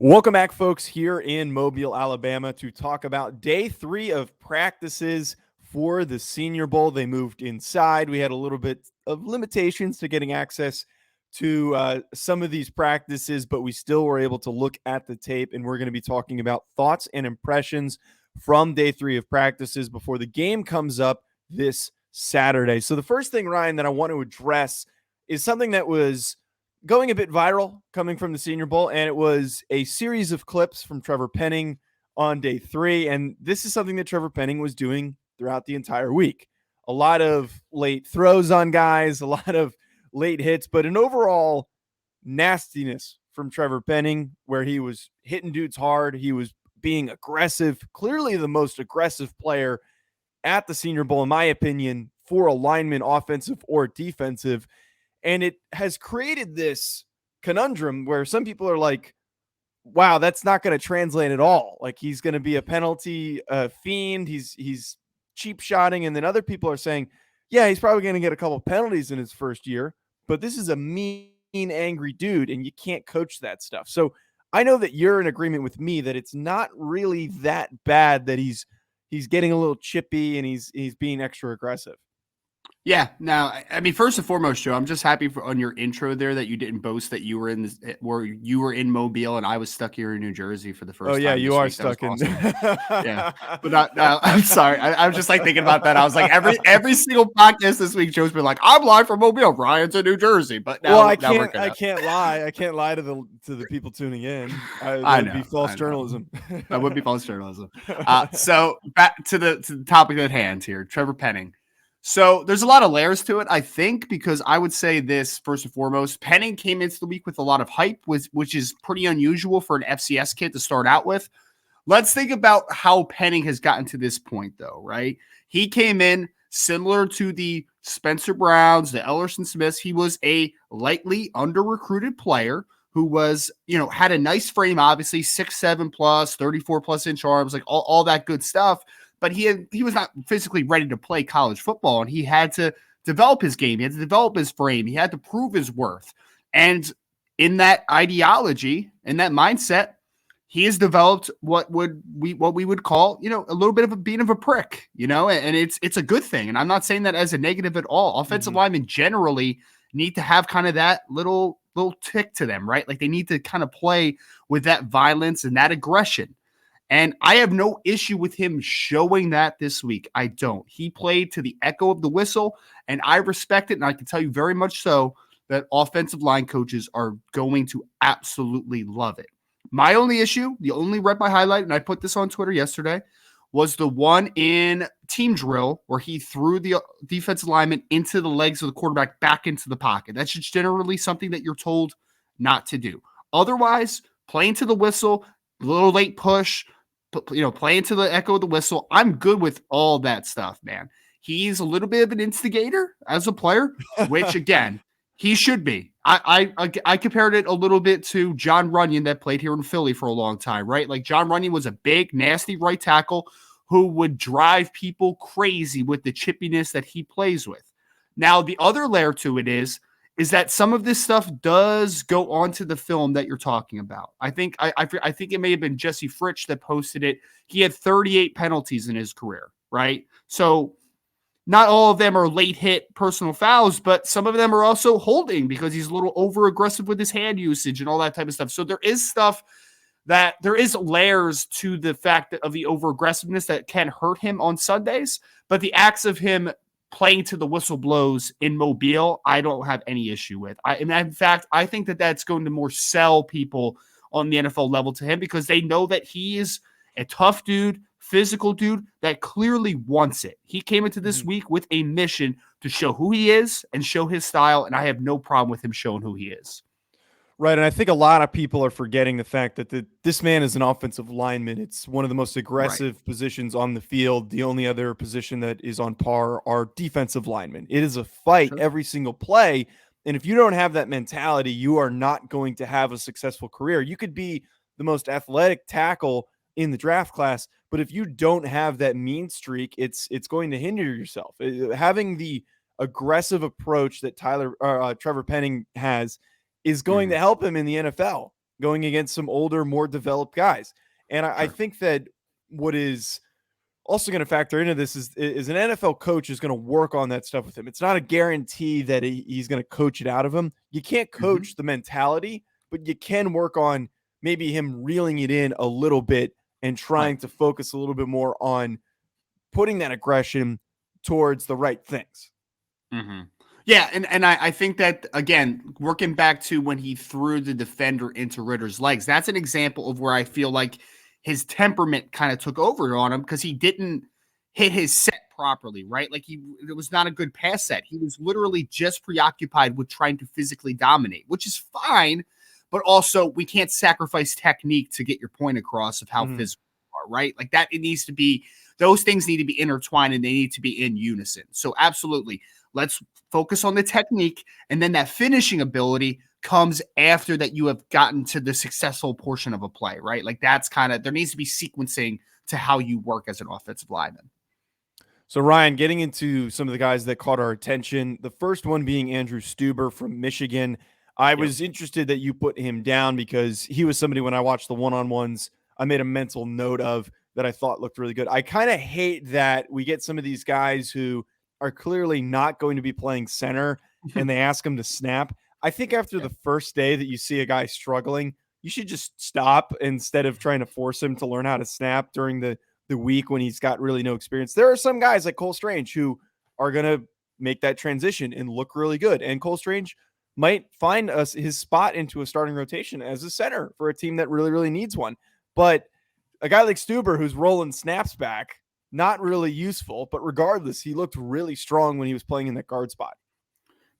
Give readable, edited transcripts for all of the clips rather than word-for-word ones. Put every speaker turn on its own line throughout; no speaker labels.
Welcome back, folks, here in Mobile, Alabama, to talk about day 3 of practices for the Senior Bowl. They moved inside. We had a little bit of limitations to getting access to some of these practices, but we still were able to look at the tape, and we're going to be talking about thoughts and impressions from day 3 of practices before the game comes up this Saturday. So the first thing, Ryan, that I want to address is something that was going a bit viral coming from the Senior Bowl, and it was a series of clips from Trevor Penning on day 3. And this is something that Trevor Penning was doing throughout the entire week. A lot of late throws on guys, a lot of late hits, but an overall nastiness from Trevor Penning where he was hitting dudes hard. He was being aggressive, clearly the most aggressive player at the Senior Bowl, in my opinion, for a lineman, offensive or defensive. And it has created this conundrum where some people are like, wow, that's not going to translate at all. Like, he's going to be a penalty fiend. He's cheap shotting. And then other people are saying, yeah, he's probably going to get a couple penalties in his first year, but this is a mean, angry dude, and you can't coach that stuff. So I know that you're in agreement with me that it's not really that bad, that he's getting a little chippy and he's being extra aggressive.
Yeah. Now, I mean, first and foremost, Joe, I'm just happy on your intro there that you didn't boast that you were in Mobile and I was stuck here in New Jersey for the first time.
Oh yeah, you are stuck in.
Awesome. Yeah, but I'm sorry. I was just like thinking about that. I was like, every single podcast this week, Joe's been like, I'm live from Mobile, Ryan's in New Jersey. But now,
I can't lie. I can't lie to the people tuning in. That would be false journalism.
That would be false journalism. So back to the topic at hand here, Trevor Penning. So there's a lot of layers to it, I think, because I would say this first and foremost. Penning came into the week with a lot of hype, which is pretty unusual for an FCS kid to start out with. Let's think about how Penning has gotten to this point, though, right? He came in similar to the Spencer Browns, the Ellerson Smiths. He was a lightly under-recruited player who was, had a nice frame, obviously, 6'7 plus, 34 plus inch arms, like all that good stuff. But he was not physically ready to play college football, and he had to develop his game. He had to develop his frame. He had to prove his worth. And in that ideology, in that mindset, he has developed what we would call, a little bit of a prick, and it's a good thing. And I'm not saying that as a negative at all. Offensive linemen generally need to have kind of that little tick to them, right? Like, they need to kind of play with that violence and that aggression. And I have no issue with him showing that this week. I don't. He played to the echo of the whistle, and I respect it. And I can tell you very much so that offensive line coaches are going to absolutely love it. My only issue, the only rep I highlight, and I put this on Twitter yesterday, was the one in team drill where he threw the defensive lineman into the legs of the quarterback back into the pocket. That's just generally something that you're told not to do. Otherwise, playing to the whistle, a little late push, playing to the echo of the whistle. I'm good with all that stuff, man. He's a little bit of an instigator as a player, which, again, he should be. I compared it a little bit to John Runyon that played here in Philly for a long time, right? Like, John Runyon was a big, nasty right tackle who would drive people crazy with the chippiness that he plays with. Now, the other layer to it is that some of this stuff does go onto the film that you're talking about. I think it may have been Jesse Fritsch that posted it. He had 38 penalties in his career, right? So not all of them are late hit personal fouls, but some of them are also holding because he's a little over aggressive with his hand usage and all that type of stuff. So there is layers to the fact of the over aggressiveness that can hurt him on Sundays, but the acts of him playing to the whistle blows in Mobile, I don't have any issue with. In fact, I think that that's going to more sell people on the NFL level to him because they know that he is a tough dude, physical dude that clearly wants it. He came into this week with a mission to show who he is and show his style, and I have no problem with him showing who he is.
Right, and I think a lot of people are forgetting the fact that this man is an offensive lineman. It's one of the most aggressive positions on the field. The only other position that is on par are defensive linemen. It is a fight every single play, and if you don't have that mentality, you are not going to have a successful career. You could be the most athletic tackle in the draft class, but if you don't have that mean streak, it's going to hinder yourself. Having the aggressive approach that Trevor Penning has is going to help him in the NFL. going against some older, more developed guys. And I
Sure.
think that what is also going to factor into this is an NFL coach is going to work on that stuff with him. It's not a guarantee that he's going to coach it out of him. You can't
Mhm.
coach the mentality, but you can work on maybe him reeling it in a little bit and
Right.
trying to focus a little bit more on putting that aggression towards the right things.
Mhm. Yeah, and I think that, again, working back to when he threw the defender into Ritter's legs, that's an example of where I feel like his temperament kind of took over on him because he didn't hit his set properly, right? Like it was not a good pass set. He was literally just preoccupied with trying to physically dominate, which is fine, but also we can't sacrifice technique to get your point across of how
Mhm.
physical you are, right? Like that, it needs to be, those things need to be intertwined and they need to be in unison. So absolutely, let's focus on the technique, and then that finishing ability comes after that you have gotten to the successful portion of a play, right? Like that's kind of, there needs to be sequencing to how you work as an offensive lineman.
So, Ryan, getting into some of the guys that caught our attention, the first one being Andrew Stuber from Michigan. I
Yep.
was interested that you put him down because he was somebody when I watched the one-on-ones, I made a mental note of that I thought looked really good. I kind of hate that we get some of these guys who are clearly not going to be playing center and they ask them to snap. I think after the first day that you see a guy struggling, you should just stop instead of trying to force him to learn how to snap during the week when he's got really no experience. There are some guys like Cole Strange who are going to make that transition and look really good. And Cole Strange might find us his spot into a starting rotation as a center for a team that really, really needs one. But a guy like Stuber who's rolling snaps back, not really useful. But regardless, he looked really strong when he was playing in that guard spot.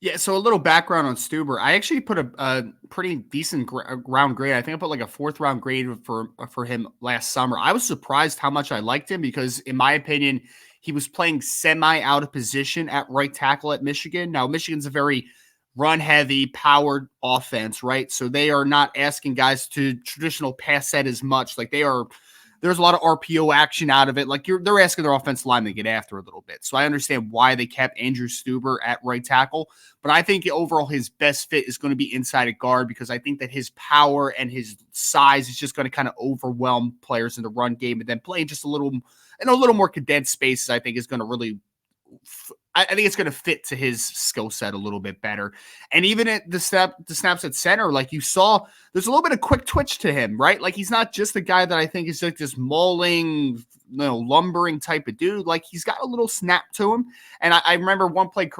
Yeah, so a little background on Stuber. I actually put a pretty decent round grade. I think I put like a fourth round grade for him last summer. I was surprised how much I liked him because, in my opinion, he was playing semi out of position at right tackle at Michigan. Now, Michigan's a very run heavy, powered offense, right? So they are not asking guys to traditional pass set as much. Like they are, there's a lot of RPO action out of it. Like they're asking their offensive line to get after a little bit. So I understand why they kept Andrew Stuber at right tackle. But I think overall his best fit is going to be inside at guard because I think that his power and his size is just going to kind of overwhelm players in the run game, and then playing just a little in a little more condensed spaces, I think is going to really, I think it's going to fit to his skill set a little bit better. And even at the snaps at center, like you saw, there's a little bit of quick twitch to him, right? Like he's not just the guy that I think is like this mauling, lumbering type of dude. Like he's got a little snap to him. And I remember one play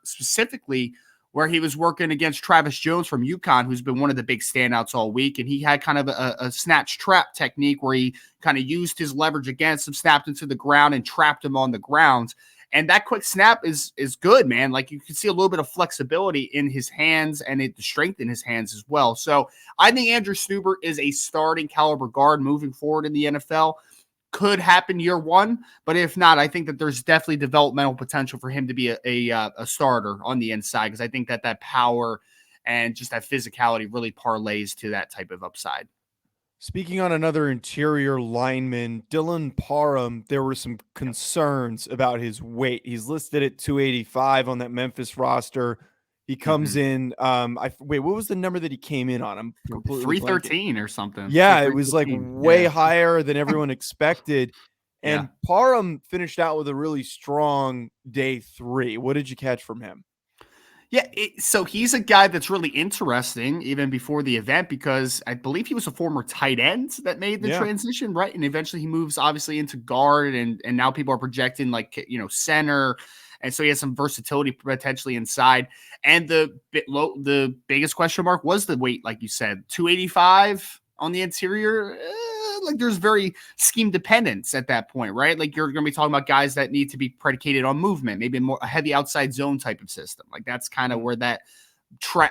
specifically where he was working against Travis Jones from UConn, who's been one of the big standouts all week. And he had kind of a snatch trap technique where he kind of used his leverage against him, snapped into the ground and trapped him on the ground. And that quick snap is good, man. Like you can see a little bit of flexibility in his hands and the strength in his hands as well. So I think Andrew Stuber is a starting caliber guard moving forward in the NFL. Could happen year one, but if not, I think that there's definitely developmental potential for him to be a starter on the inside because I think that power and just that physicality really parlays to that type of upside.
Speaking on another interior lineman, Dylan Parham, there were some
Yep.
concerns about his weight. He's listed at 285 on that Memphis roster. He comes
Mm-hmm.
in. Wait, what was the number that he came in on? I'm completely blanking.
313 or something. It's like
Yeah, it was like
313.
way
Yeah.
higher than everyone expected.
Yeah.
And Parham finished out with a really strong day 3. What did you catch from him?
Yeah, so he's a guy that's really interesting even before the event because I believe he was a former tight end that made the
Yeah.
transition, right? And eventually he moves obviously into guard and now people are projecting like, center. And so he has some versatility potentially inside. And the biggest question mark was the weight, like you said, 285 on the interior. Like there's very scheme dependence at that point, right? Like you're going to be talking about guys that need to be predicated on movement, maybe more a heavy outside zone type of system. Like that's kind of
Mhm.
where that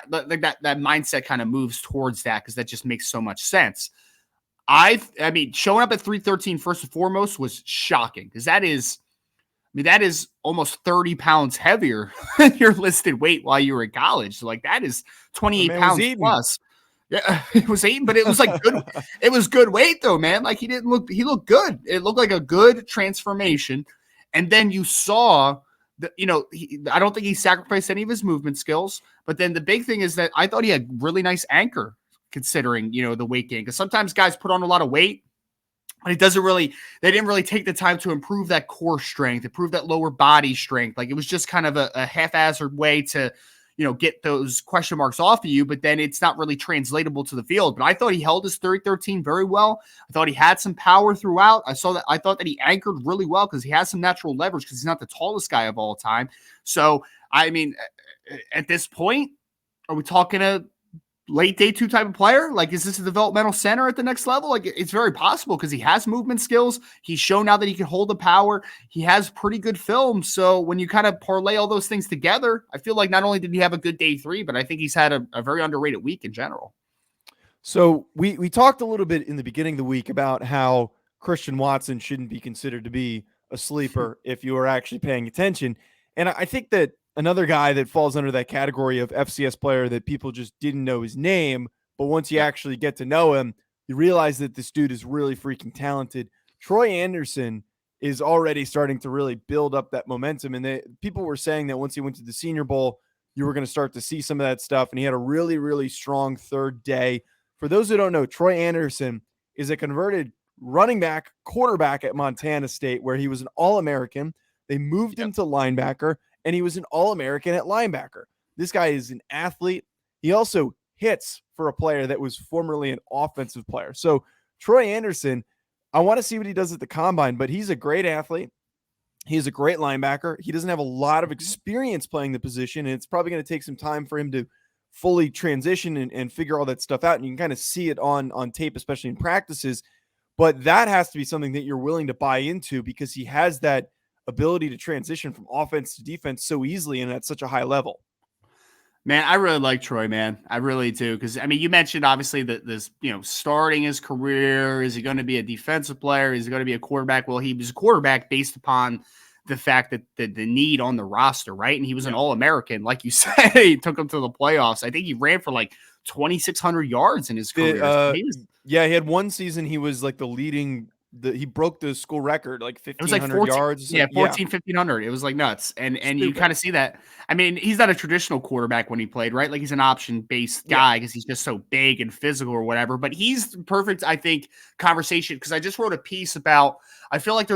like that mindset kind of moves towards that because that just makes so much sense. I mean, showing up at 313 first and foremost was shocking because that is almost 30 pounds heavier than your listed weight while you were in college. So like that is
The
28
man was
pounds
eating.
plus. Yeah, it was 8, but it was like good. It was good weight though, man. Like he looked good. It looked like a good transformation. And then you saw that, I don't think he sacrificed any of his movement skills. But then the big thing is that I thought he had really nice anchor considering, the weight gain. Because sometimes guys put on a lot of weight, but they didn't really take the time to improve that core strength, improve that lower body strength. Like, it was just kind of a haphazard way to, get those question marks off of you, but then it's not really translatable to the field. But I thought he held his 30-13 very well. I thought he had some power throughout. I thought that he anchored really well because he has some natural leverage because he's not the tallest guy of all time. So, I mean, at this point, are we talking a late day 2 type of player? Like, is this a developmental center at the next level? Like, it's very possible because he has movement skills. He's shown now that he can hold the power. He has pretty good film. So when you kind of parlay all those things together, I feel like not only did he have a good day 3, but I think he's had a very underrated week in general.
So we talked a little bit in the beginning of the week about how Christian Watson shouldn't be considered to be a sleeper if you are actually paying attention. And I think that another guy that falls under that category of FCS player that people just didn't know his name, but once you actually get to know him, you realize that this dude is really freaking talented. Troy Anderson is already starting to really build up that momentum. And people were saying that once he went to the Senior Bowl, you were going to start to see some of that stuff. And he had a really, really strong third day. For those who don't know, Troy Anderson is a converted running back, quarterback at Montana State, where he was an All-American. They moved him to linebacker, and he was an All-American at linebacker. This guy is an athlete. He also hits for a player that was formerly an offensive player. So Troy Anderson, I want to see what he does at the combine, but he's a great athlete. He's a great linebacker. He doesn't have a lot of experience playing the position, and it's probably going to take some time for him to fully transition and figure all that stuff out. And you can kind of see it on tape, especially in practices. But that has to be something that you're willing to buy into because he has that ability to transition from offense to defense so easily and at such a high level.
Man, I really like Troy, man. I really do. Because, I mean, you mentioned obviously that this, starting his career. Is he going to be a defensive player? Is he going to be a quarterback? Well, he was a quarterback based upon the fact that the need on the roster, right? And he was an All-American. Like you said, he took him to the playoffs. I think he ran for like 2,600 yards in his career.
He had one season he was like the leading – he broke the school record, like 1,500 yards.
Yeah, 1,500. It was like nuts. And you kind of see that. I mean, he's not a traditional quarterback when he played, right? Like, he's an option-based guy because he's just so big and physical or whatever. But he's perfect, I think, conversation because I just wrote a piece about – I feel like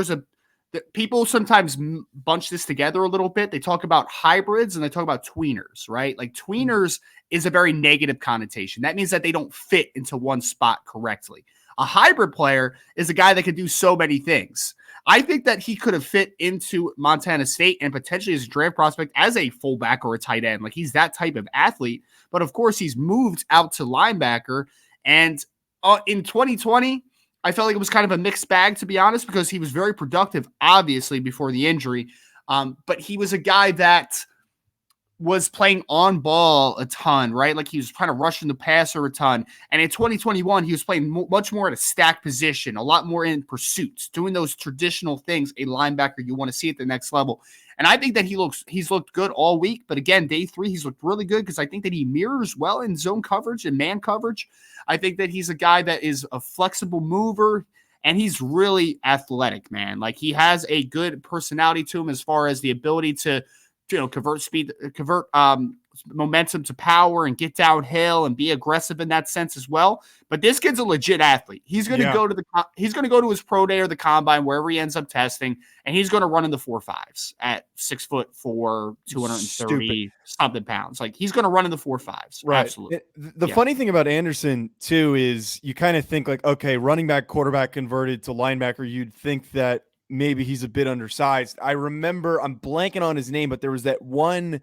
people sometimes bunch this together a little bit. They talk about hybrids and they talk about tweeners, right? Like, tweeners is a very negative connotation. That means that they don't fit into one spot correctly. A hybrid player is a guy that can do so many things. I think that he could have fit into Montana State and potentially as a draft prospect as a fullback or a tight end. Like, he's that type of athlete. But of course, he's moved out to linebacker. And in 2020, I felt like it was kind of a mixed bag, to be honest, because he was very productive, obviously, before the injury. But he was a guy that was playing on ball a ton, right? Like, he was kind of rushing the passer a ton. And in 2021, he was playing much more at a stack position, a lot more in pursuits, doing those traditional things a linebacker you want to see at the next level. And I think that he's looked good all week. But again, day 3, he's looked really good because I think that he mirrors well in zone coverage and man coverage. I think that he's a guy that is a flexible mover. And he's really athletic, man. Like, he has a good personality to him as far as the ability to convert momentum to power and get downhill and be aggressive in that sense as well. But this kid's a legit athlete. He's going to go to his pro day or the combine, wherever he ends up testing, and he's going to run in the 4.5s at 6'4", 230 something pounds. Like, he's going to run in the 4.5s.
Right.
Absolutely.
The funny thing about Anderson too is you kind of think like, okay, running back, quarterback converted to linebacker. You'd think that maybe he's a bit undersized. I remember, I'm blanking on his name, but there was that one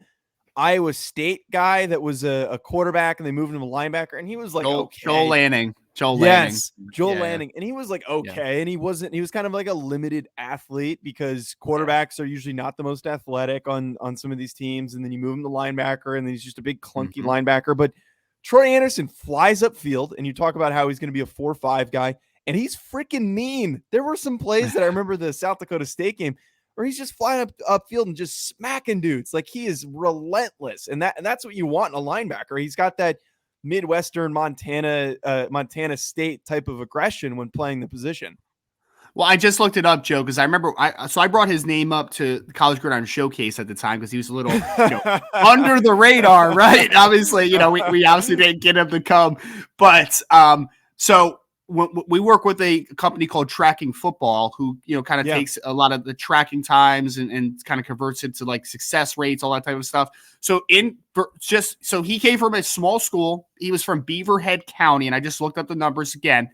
Iowa State guy that was a quarterback and they moved him to linebacker and he was like,
Joel Lanning.
Joel Lanning. And he was like, and he was kind of like a limited athlete because quarterbacks are usually not the most athletic on some of these teams. And then you move him to linebacker and then he's just a big clunky linebacker. But Troy Anderson flies upfield and you talk about how he's going to be a 4.5 guy. And he's freaking mean. There were some plays that I remember the South Dakota State game where he's just flying upfield and just smacking dudes. Like, he is relentless. And that's what you want in a linebacker. He's got that Midwestern Montana State type of aggression when playing the position.
Well, I just looked it up, Joe, because I remember I brought his name up to the College Gridiron Showcase at the time because he was a little under the radar, right? Obviously, we obviously didn't get him to come, but so we work with a company called Tracking Football, who kind of takes a lot of the tracking times and kind of converts it to like success rates, all that type of stuff. So so he came from a small school. He was from Beaverhead County, and I just looked up the numbers again.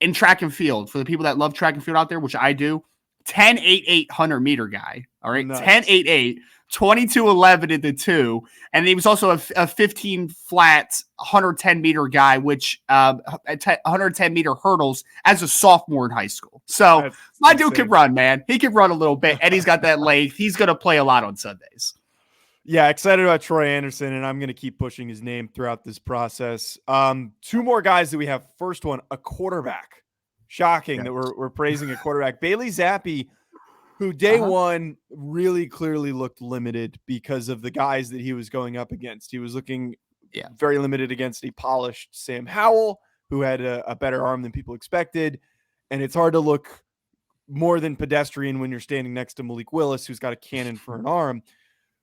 In track and field, for the people that love track and field out there, which I do, 10.88 100-meter guy. All right. Nice. 10.88, 22.11 in the 2. And he was also a 15 flat 110-meter guy, which 110-meter hurdles as a sophomore in high school. So my dude can run, man. He can run a little bit, and he's got that length. He's going to play a lot on Sundays.
Yeah, excited about Troy Anderson, and I'm going to keep pushing his name throughout this process. 2 more guys that we have. First one, a quarterback. Shocking that we're praising a quarterback. Bailey Zappe, who day one really clearly looked limited because of the guys that he was going up against. He was looking very limited against a polished Sam Howell, who had a better arm than people expected. And it's hard to look more than pedestrian when you're standing next to Malik Willis, who's got a cannon for an arm.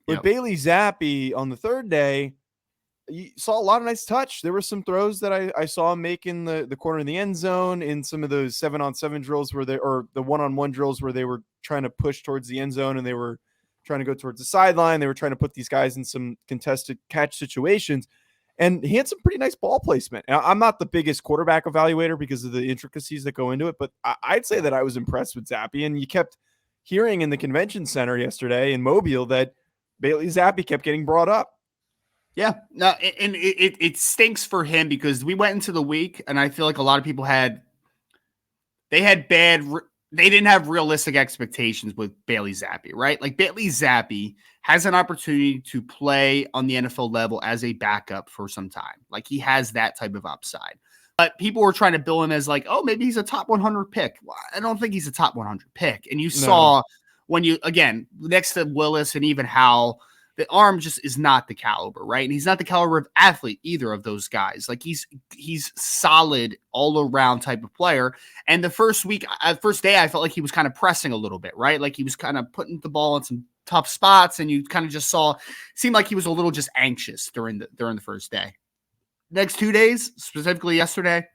But Bailey Zappe on the third day, you saw a lot of nice touch. There were some throws that I saw him make in the corner of the end zone, in some of those 7-on-7 drills or the 1-on-1 drills where they were trying to push towards the end zone and they were trying to go towards the sideline. They were trying to put these guys in some contested catch situations. And he had some pretty nice ball placement. Now, I'm not the biggest quarterback evaluator because of the intricacies that go into it, but I'd say that I was impressed with Zappe. And you kept hearing in the convention center yesterday in Mobile that Bailey Zappe kept getting brought up.
Yeah, no, and it stinks for him because we went into the week and I feel like a lot of people they didn't have realistic expectations with Bailey Zappe, right? Like Bailey Zappe has an opportunity to play on the NFL level as a backup for some time. Like he has that type of upside. But people were trying to bill him as like, oh, maybe he's a top 100 pick. Well, I don't think he's a top 100 pick. And you saw when again, next to Willis and even Howell, the arm just is not the caliber, right? And he's not the caliber of athlete, either of those guys. Like he's solid all around type of player. And the first day, I felt like he was kind of pressing a little bit, right? Like he was kind of putting the ball in some tough spots, and you kind of just seemed like he was a little just anxious during the first day. Next 2 days, specifically yesterday,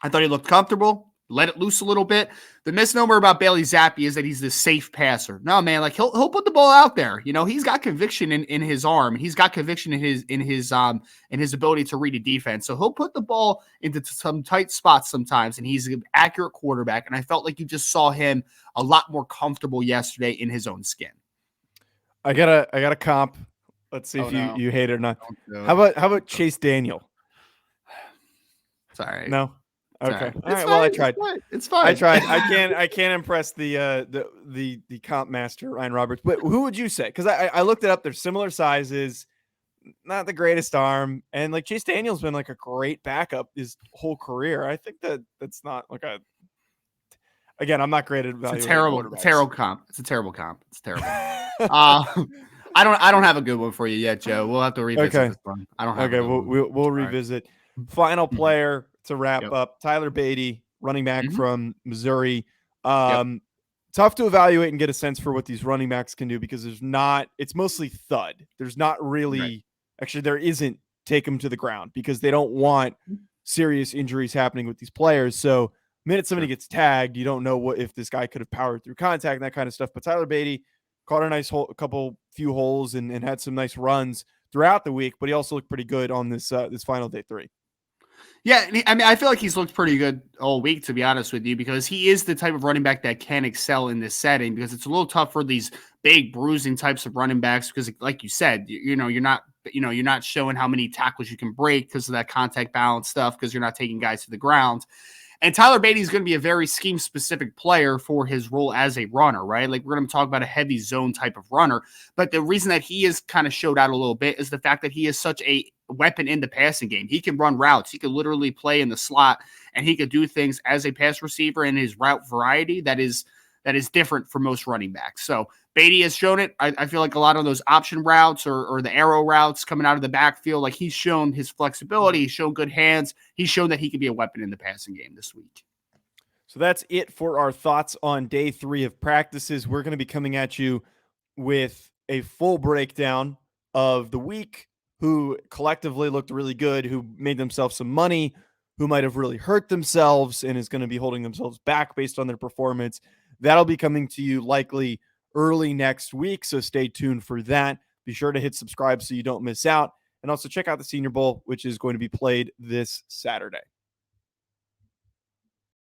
I thought he looked comfortable. Let it loose a little bit. The misnomer about Bailey Zappe is that he's this safe passer. No, man, like he'll put the ball out there. He's got conviction in his arm. He's got conviction in his ability to read a defense. So he'll put the ball into some tight spots sometimes, and he's an accurate quarterback. And I felt like you just saw him a lot more comfortable yesterday in his own skin.
I got a comp. Let's see if you hate it or not. How about Chase Daniel?
Sorry.
No. Okay. All right.
Fine.
Well, I tried.
It's fine.
I tried. I can't impress the comp master Ryan Roberts. But who would you say? Because I looked it up. They're similar sizes, not the greatest arm, and like Chase Daniel's been like a great backup his whole career. I think that's not like a. Again, I'm not great at evaluating.
It's a terrible comp. It's terrible. I don't have a good one for you yet, Joe. We'll have to revisit this one. I don't have.
Okay, we'll revisit. Final player to wrap up, Tyler Badie, running back from Missouri. Tough to evaluate and get a sense for what these running backs can do because it's mostly thud. There's not really, actually there isn't take them to the ground because they don't want serious injuries happening with these players. So the minute somebody gets tagged, you don't know if this guy could have powered through contact and that kind of stuff. But Tyler Badie caught a nice few holes and had some nice runs throughout the week, but he also looked pretty good on this final day 3.
Yeah, I mean, I feel like he's looked pretty good all week, to be honest with you, because he is the type of running back that can excel in this setting because it's a little tough for these big bruising types of running backs because, like you said, you're not showing how many tackles you can break because of that contact balance stuff because you're not taking guys to the ground. And Tyler Badie is going to be a very scheme-specific player for his role as a runner, right? Like, we're going to talk about a heavy zone type of runner. But the reason that he is kind of showed out a little bit is the fact that he is such a weapon in the passing game. He can run routes. He could literally play in the slot, and he could do things as a pass receiver in his route variety that is different for most running backs. So Badie has shown it. I feel like a lot of those option routes or the arrow routes coming out of the backfield, like he's shown his flexibility. He's shown good hands. He's shown that he can be a weapon in the passing game this week.
So that's it for our thoughts on day 3 of practices. We're going to be coming at you with a full breakdown of the week, who collectively looked really good, who made themselves some money, who might have really hurt themselves and is going to be holding themselves back based on their performance. That'll be coming to you likely early next week, so stay tuned for that. Be sure to hit subscribe so you don't miss out. And also check out the Senior Bowl, which is going to be played this Saturday.